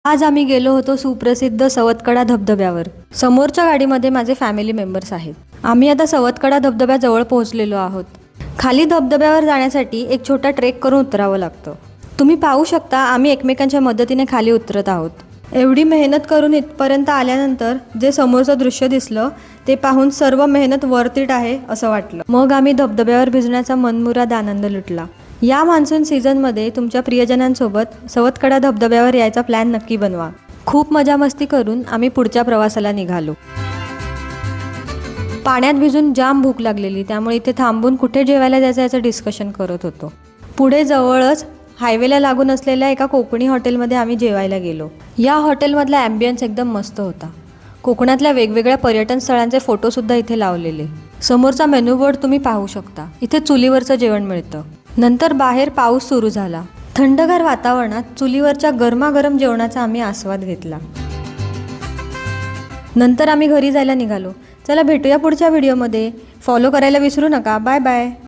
आज आम्ही गेलो होतो सुप्रसिद्ध सवतकडा धबधब्यावर। समोरच्या गाडीमध्ये माझे फॅमिली मेंबर्स आहेत। आम्ही आता सवतकडा धबधब्याजवळ पोहोचलेलो आहोत। खाली धबधब्यावर जाण्यासाठी एक छोटा ट्रेक करून उतरावं लागतं। तुम्ही पाहू शकता आम्ही एकमेकांच्या मदतीने खाली उतरत आहोत। एवढी मेहनत करून इथपर्यंत आल्यानंतर जे समोरचं दृश्य दिसलं ते पाहून सर्व मेहनत वर्थ इट आहे असं वाटलं। मग आम्ही धबधब्यावर भिजण्याचा मनमुराद आनंद लुटला। या मान्सून सीझनमध्ये तुमच्या प्रियजनांसोबत सवतकडा धबधब्यावर यायचा प्लॅन नक्की बनवा। खूप मजा मस्ती करून आम्ही पुढच्या प्रवासाला निघालो। पाण्यात भिजून जाम भूक लागलेली, त्यामुळे इथे थांबून कुठे जेवायला जायचं याचं डिस्कशन करत होतो। पुढे जवळच हायवेला लागून असलेल्या एका कोकणी हॉटेलमध्ये आम्ही जेवायला गेलो। या हॉटेलमधला ॲम्बियन्स एकदम मस्त होता। कोकणातल्या वेगवेगळ्या पर्यटन स्थळांचे फोटोसुद्धा इथे लावलेले। समोरचा मेनू बोर्ड तुम्ही पाहू शकता। इथे चुलीवरचं जेवण मिळतं। नंतर बाहेर पाऊस सुरू झाला। थंडगार वातावरणात चुलीवरच्या गरमागरम जेवणाचा आम्ही आस्वाद घेतला। नंतर आम्ही घरी जायला निघालो। चला भेटूया पुढच्या व्हिडिओमध्ये। फॉलो करायला विसरू नका। Bye bye.